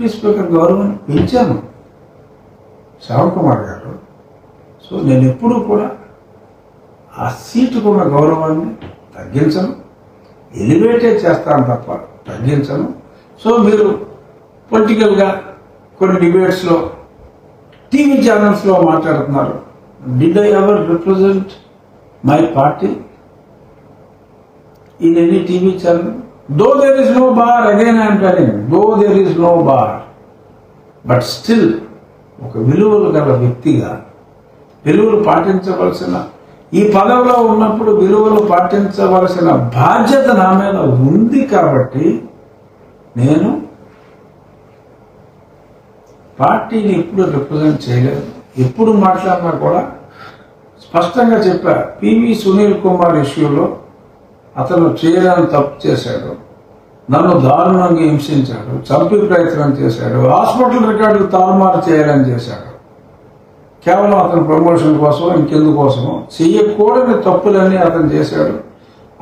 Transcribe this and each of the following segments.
Deputy speaker గౌరవాన్ని పెంచాను శ్రవణ్ కుమార్ గారు. సో నేను ఎప్పుడూ కూడా ఆ సీటుకు ఉన్న గౌరవాన్ని తగ్గించను, ఎలివేటే చేస్తాను తప్ప తగ్గించను. సో మీరు పొలిటికల్గా కొన్ని డిబేట్స్లో టీవీ ఛానల్స్లో మాట్లాడుతున్నారు. Did I ever represent my party in any TV channel? Though there is no bar, again I'm telling, though there is no bar, but still ఒక విలువలు గల వ్యక్తిగా విలువలు పాటించవలసిన ఈ పదవిలో ఉన్నప్పుడు విలువలు పాటించవలసిన బాధ్యత నా మీద ఉంది. కాబట్టి నేను పార్టీని ఎప్పుడు రిప్రజెంట్ చేయలేదు. ఎప్పుడు మాట్లాడినా కూడా స్పష్టంగా చెప్పా. పివి సునీల్ కుమార్ ఇష్యూలో అతను చేయడానికి తప్పు చేశాడు, నన్ను దారుణంగా హింసించాడు, చంపే ప్రయత్నం చేశాడు, హాస్పిటల్ రికార్డులు తారుమారు చేయాలని చేశాడు. కేవలం అతని ప్రమోషన్ కోసం ఇంకెందుకోసమో చెయ్యకూడని తప్పులన్నీ అతను చేశాడు.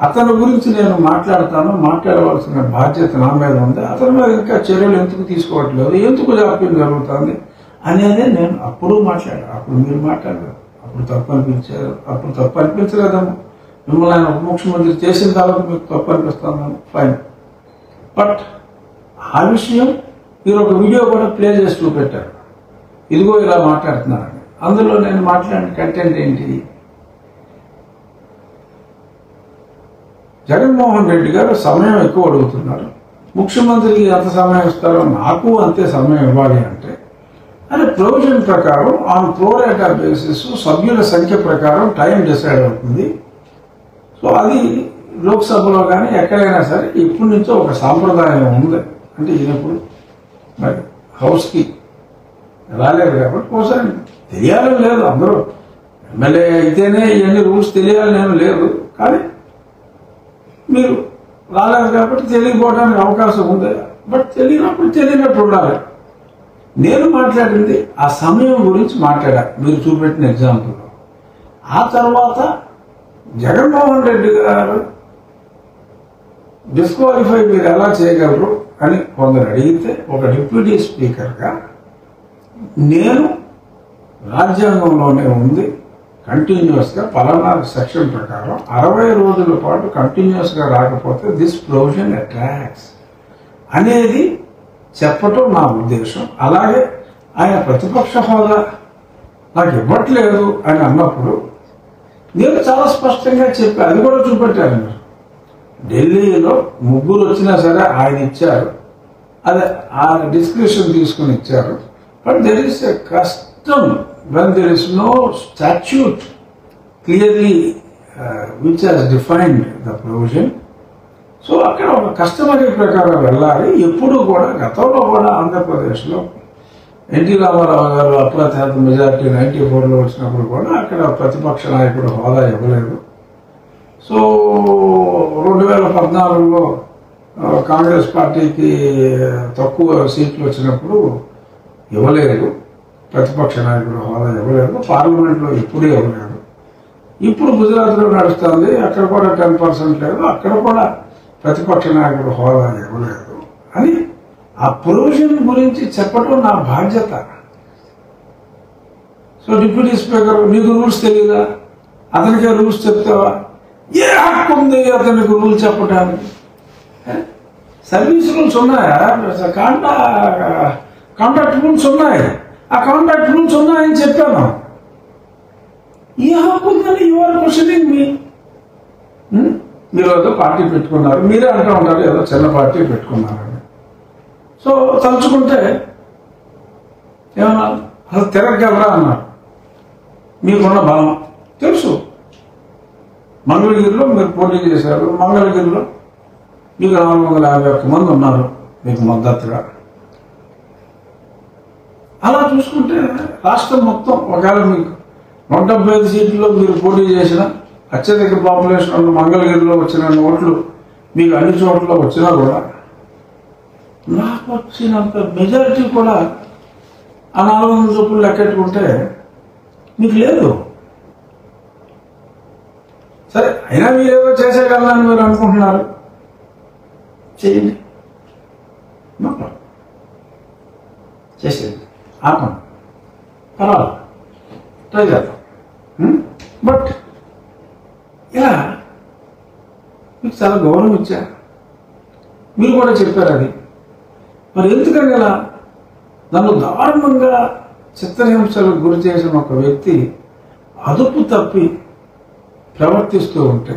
అతని గురించి నేను మాట్లాడతాను, మాట్లాడవలసిన బాధ్యత నా మీద ఉంది. అతని మీద ఇంకా చర్యలు ఎందుకు తీసుకోవట్లేదు, ఎందుకు జాప్యం జరుగుతుంది అనేది నేను అప్పుడు మాట్లాడాను. అప్పుడు మీరు మాట్లాడారు, అప్పుడు తప్పు అనిపించారు, అప్పుడు తప్పు అనిపించలేదమ్మా. మిమ్మల్ని ఆయన ఉప ముఖ్యమంత్రి చేసిన తర్వాత మీకు తప్పు అనిపిస్తాను, ఫైన్. బట్ ఆ విషయం మీరు ఒక వీడియో కూడా ప్లే చేసి చూపెట్టారు, ఇదిగో ఇలా మాట్లాడుతున్నారని. అందులో నేను మాట్లాడిన కంటెంట్ ఏంటి? జగన్మోహన్ రెడ్డి గారు సమయం ఎక్కువ అడుగుతున్నారు, ముఖ్యమంత్రికి ఎంత సమయం ఇస్తారో నాకు అంతే సమయం ఇవ్వాలి అంటే, అది ప్రొవిజన్ ప్రకారం ఆన్ ప్రోరేటా బేసిస్ సభ్యుల సంఖ్య ప్రకారం టైం డిసైడ్ అవుతుంది. సో అది లోక్సభలో కానీ ఎక్కడైనా సరే ఇప్పటి నుంచో ఒక సాంప్రదాయం ఉంది. అంటే ఈయనప్పుడు మరి హౌస్కి రాలేదు కాబట్టి ఒకసారి తెలియాలని లేదు, అందరూ ఎమ్మెల్యే అయితేనే ఇవన్నీ రూల్స్ తెలియాలని ఏమి లేదు. కానీ మీరు రాలేదు కాబట్టి తెలియకపోవడానికి అవకాశం ఉంది. బట్ తెలియనప్పుడు తెలియనట్టు ఉండాలి. నేను మాట్లాడింది ఆ సమయం గురించి మాట్లాడా, మీరు చూపెట్టిన ఎగ్జాంపుల్లో. ఆ తర్వాత జగన్మోహన్ రెడ్డి గారు డిస్క్వాలిఫై మీరు ఎలా చేయగలరు అని కొందరు అడిగితే, ఒక డిప్యూటీ స్పీకర్గా నేను రాజ్యాంగంలోనే ఉంది కంటిన్యూస్గా పలానా సెక్షన్ ప్రకారం 60 రోజుల పాటు కంటిన్యూస్గా రాకపోతే దిస్ ప్రొవిజన్ అట్రాక్ట్స్ అనేది చెప్పటం నా ఉద్దేశం. అలాగే ఆయన ప్రతిపక్ష హోదా నాకు ఇవ్వట్లేదు అని అన్నప్పుడు నేను చాలా స్పష్టంగా చెప్పి అది కూడా చూపెట్టాను. మీరు ఢిల్లీలో ముగ్గురు వచ్చినా సరే ఆయన ఇచ్చారు, అదే ఆ డిస్క్రిప్షన్ తీసుకుని ఇచ్చారు. But there is a custom when there is no statute clearly which has defined the provision. So అక్కడ ఒక కస్టమరీ ప్రకారం వెళ్ళాలి. ఎప్పుడు కూడా గతంలో కూడా ఆంధ్రప్రదేశ్లో ఎన్టీ రామారావు గారు అప్రతిహత మెజార్టీ 94లో వచ్చినప్పుడు కూడా అక్కడ ప్రతిపక్ష నాయకుడు హోదా ఇవ్వలేదు. సో 2014లో కాంగ్రెస్ పార్టీకి తక్కువ సీట్లు వచ్చినప్పుడు ఇవ్వలేదు, ప్రతిపక్ష నాయకుడు హోదా ఇవ్వలేదు. పార్లమెంట్లో ఎప్పుడూ ఇవ్వలేదు. ఇప్పుడు గుజరాత్లో నడుస్తుంది, అక్కడ కూడా 10% లేదు, అక్కడ కూడా ప్రతిపక్ష నాయకుడు హోదా ఇవ్వలేదు అని ఆ ప్రొవిజన్ గురించి చెప్పడం నా బాధ్యత. సో డిప్యూటీ స్పీకర్ నీకు రూల్స్ తెలియదా, అతనికే రూల్స్ చెప్తావా? ఏ హక్కు ఉంది అతనికి రూల్స్ చెప్పడానికి? సర్వీస్ రూల్స్ ఉన్నాయా? కాంట్రాక్ట్ రూల్స్ ఉన్నాయి, ఆ కాంట్రాక్ట్ రూల్స్ ఉన్నాయని చెప్పాను. ఏ హక్కు ఉందని యు ఆర్ క్వశ్చనింగ్ మీ? మీరు ఏదో పార్టీ పెట్టుకున్నారు, మీరే అంటూ ఉంటారు ఏదో చిన్న పార్టీ పెట్టుకున్నారని. సో తలుచుకుంటే ఏమన్నా అసలు తిరగలరా అన్నారు. మీకున్న బలం తెలుసు. మంగళగిరిలో మీరు పోటీ చేశారు, మంగళగిరిలో మీకు 451 మంది ఉన్నారు మీకు మద్దతుగా. అలా చూసుకుంటే రాష్ట్రం మొత్తం ఒకవేళ మీకు 175 సీట్లలో మీరు పోటీ చేసిన అత్యధిక పాపులేషన్ ఉన్న మంగళగిరిలో వచ్చిన ఓట్లు మీకు అన్ని చోట్ల వచ్చినా కూడా నాకు వచ్చినంత మెజారిటీ కూడా ఆ 400 చొప్పులు లెక్కెట్టుకుంటే మీకు లేదు. సరే అయినా మీరేదో చేసేయగలరని మీరు అనుకుంటున్నారు, చేయండి. చేసేది ఆపం, పర్వాలేదు, ట్రై చేద్దాం. బట్ ఇలా మీకు చాలా గౌరవం ఇచ్చారు, మీరు కూడా చెప్పారు అది. మరి ఎందుకని ఇలా నన్ను దారుణంగా చిత్రహింసలకు గురి చేసిన ఒక వ్యక్తి అదుపు తప్పి ప్రవర్తిస్తూ ఉంటే,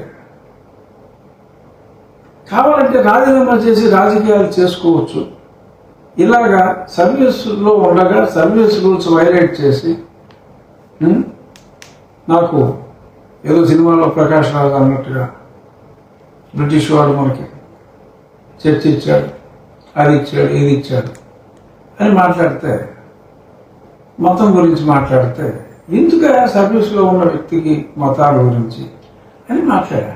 కావాలంటే రాజీనామా చేసి రాజకీయాలు చేసుకోవచ్చు, ఇలాగా సర్వీసులో ఉండగా సర్వీస్ రూల్స్ వైలేట్ చేసి నాకు ఏదో సినిమాలో ప్రకాష్ రాజ్ అన్నట్టుగా బ్రిటిష్ వాడు మనకి చర్చ ఇచ్చాడు, అది ఇచ్చాడు, ఇది ఇచ్చాడు అని మాట్లాడితే, మతం గురించి మాట్లాడితే, ఎందుకు సర్వీస్లో ఉన్న వ్యక్తికి మతాల గురించి అని మాట్లాడా?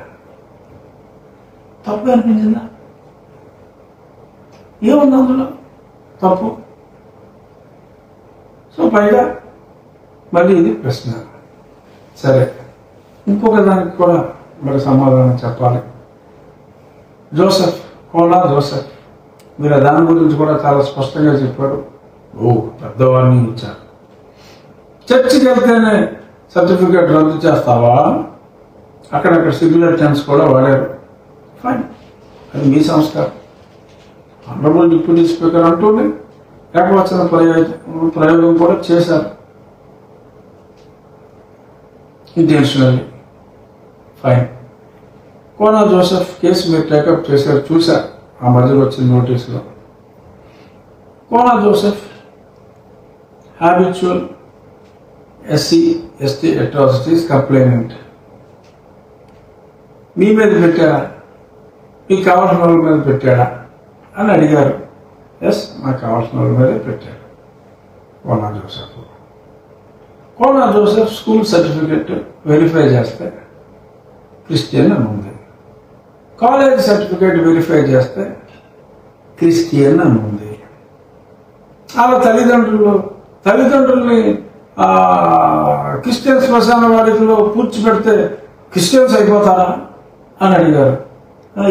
తప్పు అనిపించిందా? ఏముంది అందులో తప్పు? సో పైగా మళ్ళీ ఇది ప్రశ్న. సరే, ఇంకొక దానికి కూడా మరి సమాధానం చెప్పాలి. జోసెఫ్, కోలా జోసెఫ్, మీరు దాని గురించి కూడా చాలా స్పష్టంగా చెప్పారు. పెద్దవాడిని ఇచ్చారు, చర్చికి వెళ్తేనే సర్టిఫికేట్ రద్దు చేస్తావా? అక్కడక్కడ సిగ్యులర్ టెన్స్ కూడా వాడారు. ఫైన్, అది మీ సంస్కారం. ఆనరబుల్ డిప్యూటీ స్పీకర్ అంటూనే ఏకవచన ప్రయోగం కూడా చేశారు intentionally. Fine. Kona Joseph case మీరు టేకప్ చేశారు, చూశారు ఆ మధ్యలో వచ్చిన నోటీసులో. Kona Joseph habitual SC/ST atrocities complainant. మీ మీద పెట్టారా, మీకు కావాల్సిన వాళ్ళ మీద పెట్టాడా అని అడిగారు. ఎస్, నాకు కావాల్సిన వాళ్ళ మీదే పెట్టాడు Kona Joseph. Kona Joseph school certificate verify చేస్తే క్రిస్టియన్ అని ఉంది, కాలేజ్ సర్టిఫికేట్ వెరిఫై చేస్తే క్రిస్టియన్ అని ఉంది. అలా తల్లిదండ్రుల్ని క్రిస్టియన్ శ్మశాన వాడికలో పూడ్చిపెడితే క్రిస్టియన్స్ అయిపోతారా అని అడిగారు.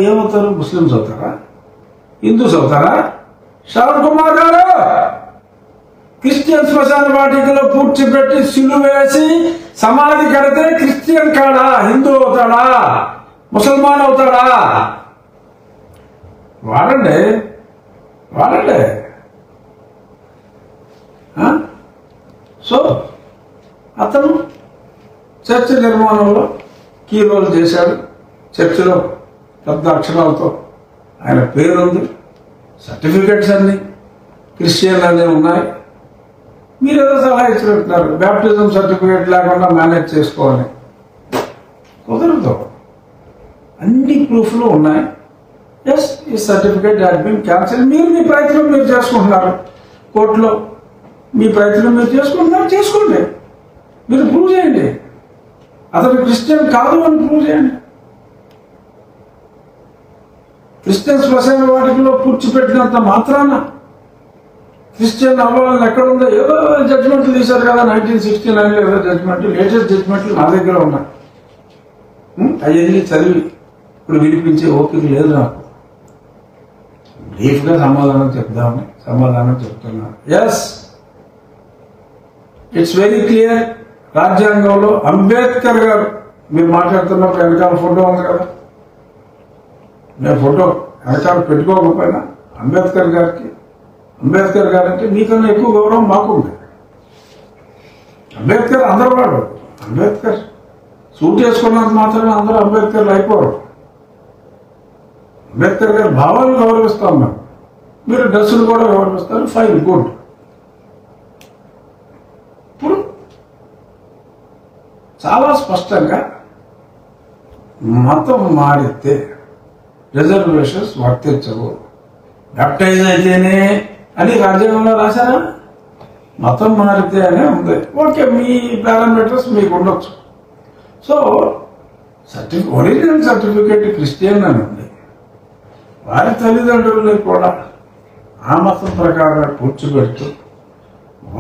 ఏమవుతారు? ముస్లిమ్స్ అవుతారా? హిందూస్ అవుతారా? శ్రవణ్ కుమార్ గారు, క్రిస్టియన్ శ్మశాన వాటికలో పూడ్చిపెట్టి సిలువ వేసి సమాధి కడితే క్రిస్టియన్ కాడా? హిందూ అవుతాడా? ముసల్మాన్ అవుతాడా? వాడండి. సో అతను చర్చ్ నిర్మాణంలో కీ రోల్ చేశాడు. చర్చిలో పెద్ద అక్షరాలతో ఆయన పేరుంది, సర్టిఫికెట్స్ అన్ని క్రిస్టియన్ అన్నీ ఉన్నాయి. మీరు ఏదో సలహా ఇచ్చినట్టున్నారు, బ్యాప్టిజం సర్టిఫికేట్ లేకుండా మేనేజ్ చేసుకోవాలి. కుదరదు, అన్ని ప్రూఫ్లు ఉన్నాయి. ఎస్, ఈ సర్టిఫికేట్ హ్యాడ్ బీన్ క్యాన్సిల్. మీరు మీ ప్రయత్నం మీరు చేసుకుంటున్నారు, కోర్టులో మీ ప్రయత్నం మీరు చేసుకుంటున్నారు, చేసుకోండి. మీరు ప్రూవ్ చేయండి, అతను క్రిస్టియన్ కాదు అని ప్రూవ్ చేయండి. క్రిస్టియన్ శ్మశాన వాటికలో పూడ్చిపెట్టినంత మాత్రాన క్రిస్టియన్ అవ్వాలని ఎక్కడుందో? ఏదో జడ్జిమెంట్లు తీశారు కదా 1969 ఏదో జడ్జిమెంట్లు, లేటెస్ట్ జడ్జిమెంట్లు నా దగ్గర ఉన్నాయి. అవన్నీ చదివి ఇప్పుడు వినిపించే ఓపిక లేదు నాకు. బ్రీఫ్గా సమాధానం చెప్తున్నాను. Yes, it's very clear. రాజ్యాంగంలో అంబేద్కర్ గారు, మీరు మాట్లాడుతున్నప్పుడు వెనకాల ఫోటో ఉంది కదా, నేను ఫోటో వెనకాల పెట్టుకోకపోయినా అంబేద్కర్ గారు అంటే మీకన్నా ఎక్కువ గౌరవం మాకుంది. అంబేద్కర్ అందరూ వాడు. అంబేద్కర్ సూట్ వేసుకున్నంత మాత్రమే అందరూ అంబేద్కర్లు అయిపోరు. అంబేద్కర్ గారి భావాలను గౌరవిస్తాం మేము, మీరు డ్రెస్సులు కూడా గౌరవిస్తారు. Fine, good. ఇప్పుడు చాలా స్పష్టంగా మతం మారితే రిజర్వేషన్స్ వర్తించవు. బ్యాప్టైజ్ అయితేనే అని రాజ్యాంగంలో రాశారా? మతం మారితే అనే ఉంది. ఓకే, మీ పారామీటర్స్ మీకు ఉండొచ్చు. సో ఒరిజినల్ సర్టిఫికేట్ క్రిస్టియన్ అని ఉంది. వారి తల్లిదండ్రులని కూడా ఆ మతం ప్రకారం కూర్చోబెడుతూ,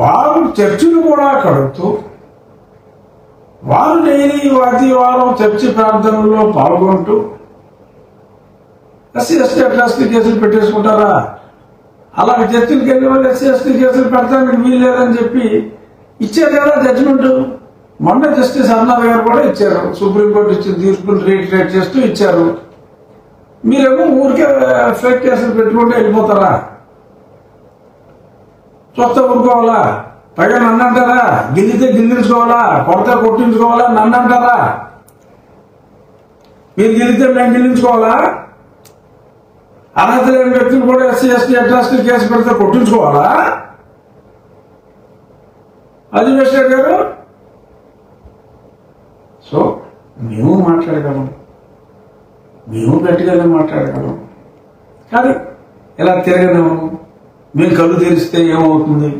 వారు చర్చిలు కూడా కడుతూ, వారు డైలీ వారం చర్చి ప్రార్థనలో పాల్గొంటూ SC/ST అట్రాసిటీ కేసులు పెట్టేసుకుంటారా? అలాగే చర్చలకు వెళ్ళి వాళ్ళు ఎస్సీ ఎస్టీ కేసులు పెడతానికి వీల్లేదని చెప్పి ఇచ్చారు కదా జడ్జిమెంట్. మొన్న జస్టిస్ అరుణాథ్ గారు కూడా ఇచ్చారు, సుప్రీంకోర్టు ఇచ్చిన తీర్పును రీట్రేట్ చేస్తూ ఇచ్చారు. మీరేమో ఊరికే ఫేక్ కేసులు పెట్టుకుంటే వెళ్ళిపోతారా? చూస్తా ఊరుకోవాలా? పైగా నన్ను అంటారా? గిల్లితే గిల్లించుకోవాలా, కొడితే కొట్టించుకోవాలా నన్ను అంటారా? మీరు గిల్లితే మేము గిల్లించుకోవాలా? అర్హత లేని వ్యక్తులు కూడా ఎస్సీ ఎస్టీ అట్రాసిటీ కేసు పెడితే కొట్టించుకోవాలా? అది మిస్టర్ గారు. సో మేము మాట్లాడగలం, మేము గట్టిగానే మాట్లాడగలం, కానీ ఇలా తిరగలేము. మేము కళ్ళు తెరిస్తే ఏమవుతుంది?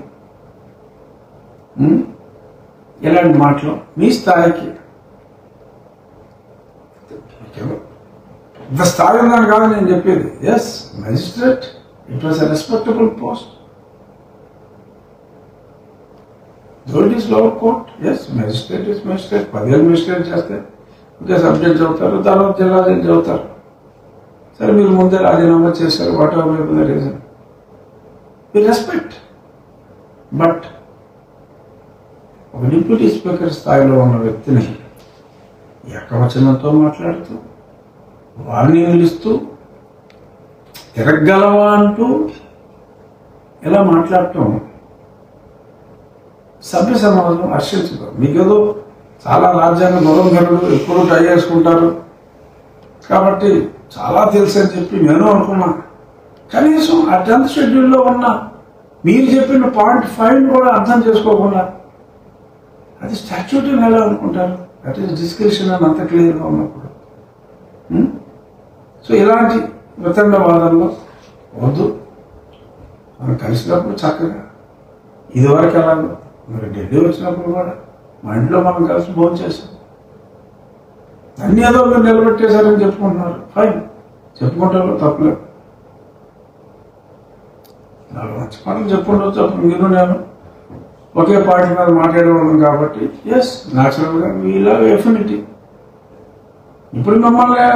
ఇలాంటి మాటలు మీ స్థాయికి ఇంత స్థాయి ఉందని కాదు నేను చెప్పేది. Yes, magistrate, it was a respectable post. Though it is lower court, yes, magistrate is magistrate. 10 magistrate చేస్తే ఇంకా సబ్జెక్ట్ చదువుతారు, తర్వాత జిల్లా జడ్జి చదువుతారు. సరే, మీరు ముందే రాజీనామా చేశారు, whatever may be the reason, we respect. But ఒక డిప్యూటీ స్పీకర్ స్థాయిలో ఉన్న వ్యక్తిని ఏకవచనంతో మాట్లాడుతూ, వార్నింగ్లు ఇస్తూ, తిరగలవా అంటూ ఇలా మాట్లాడటం సభ్య సమాజం హర్షించదు. మీకేదో చాలా రాజ్యాంగ గౌరవధనుడు, ఎప్పుడు ట్రై చేసుకుంటారు కాబట్టి చాలా తెలుసు అని చెప్పి నేను అనుకున్నా. కనీసం ఆ 10th షెడ్యూల్లో ఉన్న మీరు చెప్పిన .5 కూడా అర్థం చేసుకోకుండా అది స్టాట్యూట్ అని ఎలా అనుకుంటారు? దట్ ఈస్ డిస్క్రిప్షన్ అని అంత క్లియర్గా ఉన్నప్పుడు. సో ఇలాంటి వితండవాదంలో వద్దు. మనం కలిసినప్పుడు చక్కగా ఇదివరకు ఎలాగో మరి ఢిల్లీ వచ్చినప్పుడు కూడా మా ఇంట్లో మనం కలిసి భోజనం చేసాం. అన్ని ఏదో మీరు నిలబెట్టేశారని చెప్పుకుంటున్నారు, ఫైన్, చెప్పుకుంటారు, తప్పలేదు. నాలుగు మంచి మాటలు చెప్పుకుంటూ అప్పుడు మీరు నేను ఒకే పార్టీ మీద మాట్లాడేవాళ్ళం కాబట్టి ఎస్, న్యాచురల్గా వీళ్ళ ఎఫినిటీ. ఇప్పుడు మిమ్మల్ని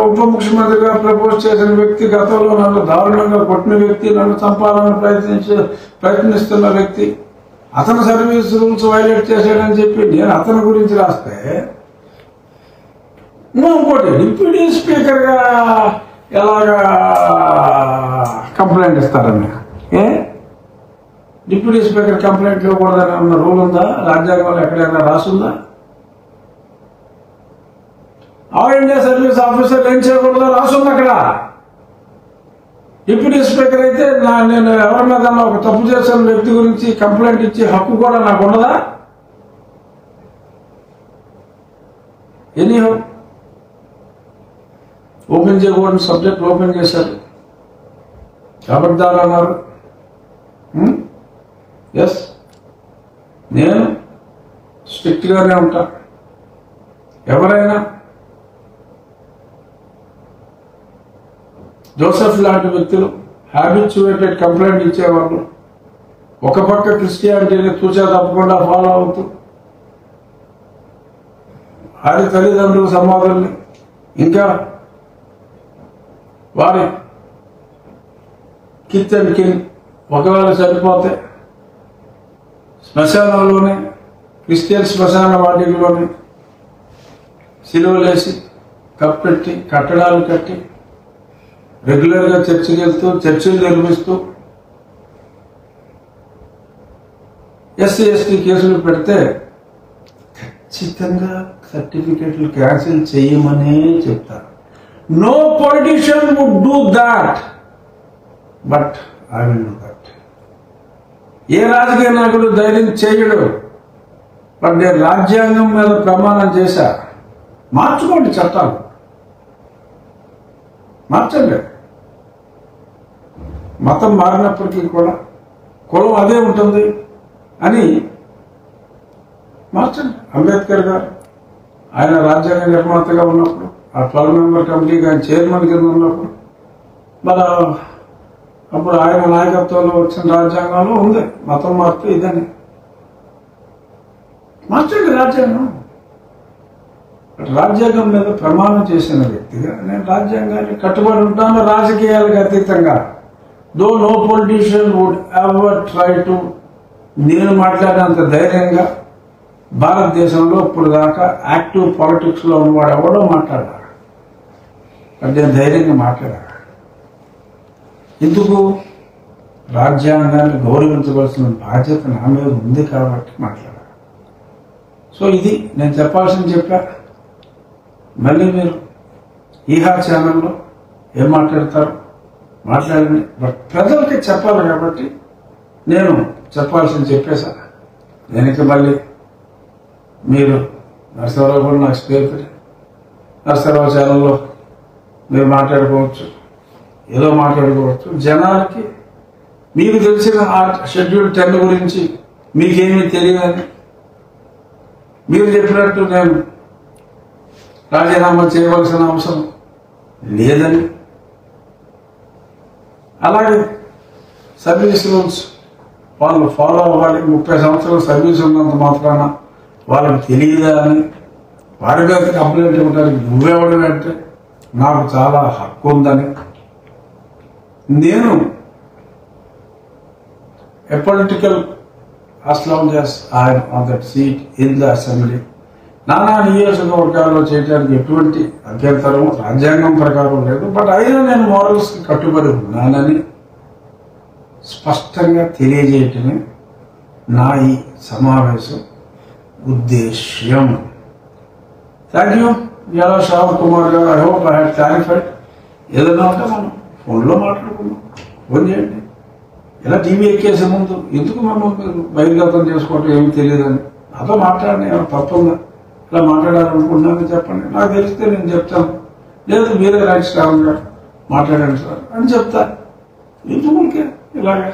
ఉప ముఖ్యమంత్రిగా ప్రపోజ్ చేసిన వ్యక్తి, గతంలో నన్ను దారుణంగా కొట్టిన వ్యక్తి, నన్ను చంపాలని ప్రయత్నిస్తున్న వ్యక్తి, అతను సర్వీస్ రూల్స్ వైలేట్ చేశాడని చెప్పి నేను అతని గురించి రాస్తే, ఇంకోటి డిప్యూటీ స్పీకర్గా ఎలాగా కంప్లైంట్ ఇస్తారని, డిప్యూటీ స్పీకర్ కంప్లైంట్ ఇవ్వకూడదని ఉన్న రూల్ ఉందా? రాజ్యాంగంలో ఎక్కడైనా రాసుందా? ఆల్ ఇండియా సర్వీస్ ఆఫీసర్ ఏం చేయకూడదో రాసుంది అక్కడ. డిప్యూటీ స్పీకర్ అయితే నేను ఎవరి మీద ఒక తప్పు చేసిన వ్యక్తి గురించి కంప్లైంట్ ఇచ్చే హక్కు కూడా నాకు ఉండదా? ఎనీ ఓపెన్ చేయకూడని సబ్జెక్ట్ ఓపెన్ చేశారు, అబద్ధాలు అన్నారు. ఎస్, నేను స్ట్రిక్ట్గానే ఉంటా. ఎవరైనా జోసెఫ్ లాంటి వ్యక్తులు హ్యాబిచ్యువేటెడ్ కంప్లైంట్ ఇచ్చేవాళ్ళు, ఒక పక్క క్రిస్టియానిటీని తూచా తప్పకుండా ఫాలో అవుతూ వారి తల్లిదండ్రుల సమాధుల్ని, ఇంకా వారి కిత్ అండ్ కిన్ ఒకవేళ చనిపోతే శ్మశానంలోనే, క్రిస్టియన్ శ్మశాన వాటికలోనే సిలువలేసి కప్పెట్టి కట్టడాలు కట్టి రెగ్యులర్గా చర్చికి వెళ్తూ చర్చిలు నిర్మిస్తూ ఎస్సీ ఎస్టీ కేసులు పెడితే ఖచ్చితంగా సర్టిఫికెట్లు క్యాన్సిల్ చేయమనే చెప్తారు. No politician would do that, but I will do that. ఏ రాజకీయ నాయకుడు ధైర్యం చేయడు. బట్ నేను రాజ్యాంగం మీద ప్రమాణం చేశా. మార్చుకోండి చట్టాలు, మార్చండి. మతం మారినప్పటికీ కూడా కులం అదే ఉంటుంది అని మార్చండి. అంబేద్కర్ గారు ఆయన రాజ్యాంగ నిర్మాతగా ఉన్నప్పుడు, ఆ 12 మెంబర్ కమిటీకి ఆయన చైర్మన్ కింద ఉన్నప్పుడు, మరి అప్పుడు ఆయన నాయకత్వంలో వచ్చిన రాజ్యాంగంలో ఉంది మతం మార్పు ఇదని. మార్చండి రాజ్యాంగం. రాజ్యాంగం మీద ప్రమాణం చేసిన వ్యక్తిగా నేను రాజ్యాంగాన్ని కట్టుబడి ఉంటాను, రాజకీయాలకు అతీతంగా. Though no politician would ever try to, నేను మాట్లాడినంత ధైర్యంగా భారతదేశంలో ఇప్పుడు దాకా యాక్టివ్ పాలిటిక్స్ లో ఉన్నవాడు ఎవడో మాట్లాడారు. అంటే ధైర్యంగా మాట్లాడారు. ఎందుకు? రాజ్యాంగాన్ని గౌరవించవలసిన బాధ్యత నా మీద ఉంది కాబట్టి మాట్లాడారు. సో ఇది నేను చెప్పాల్సింది చెప్పా. మళ్ళీ మీరు ఈహా ఛానల్లో ఏం మాట్లాడతారు మాట్లాడండి, బట్ ప్రజలకి చెప్పాలి కాబట్టి నేను చెప్పాల్సింది చెప్పేశా. దీనికి మళ్ళీ మీరు నరసింహరావు కూడా నాకు స్నేహితుడు, నరసింహరావు ఛానల్లో మీరు మాట్లాడుకోవచ్చు, ఏదో మాట్లాడుకోవచ్చు. జనాలకి మీకు తెలిసిన షెడ్యూల్ 10 గురించి మీకేమీ తెలియదని, మీరు చెప్పినట్టు నేను రాజీనామా చేయవలసిన అవసరం లేదని, అలాగే సర్వీస్ రూల్స్ వాళ్ళు ఫాలో అవ్వాలి, 30 సంవత్సరాల సర్వీస్ ఉన్నంత మాత్రాన వాళ్ళకి తెలియదా అని వారి మీద కంప్లైంట్ ఇవ్వడానికి నువ్వెవడంటే నాకు చాలా హక్కు ఉందని, నేను a political as long as I am on that seat in the assembly, నానా నియోజకవర్గాల్లో చేయడానికి ఎటువంటి అభ్యంతరం రాజ్యాంగం ప్రకారం లేదు. బట్ అయినా నేను మోరల్స్ కి కట్టుబడి ఉన్నానని స్పష్టంగా తెలియజేయటమే నా ఈ సమావేశం ఉద్దేశ్యం. థ్యాంక్ యూ యాలా శ్రావణ్ కుమార్ గారు. I hope I had clarified. ఏదైనా ఉంటే మనం ఫోన్లో మాట్లాడుకుందాం, ఫోన్ చేయండి. ఇలా టీవీ ఎక్కేసే ముందు ఎందుకు మమ్మల్ని మీరు బహిర్గతం చేసుకోవటం ఏమి తెలియదని నాతో మాట్లాడండి. ఏమైనా తప్పుందా? ఇలా మాట్లాడాలనుకుంటున్నానని చెప్పండి, నాకు తెలిస్తే నేను చెప్తాను. లేదు మీరే రైట్ శ్రావణ్ గారు మాట్లాడండి సార్ అని చెప్తా. ఎందుకు ఇలాగా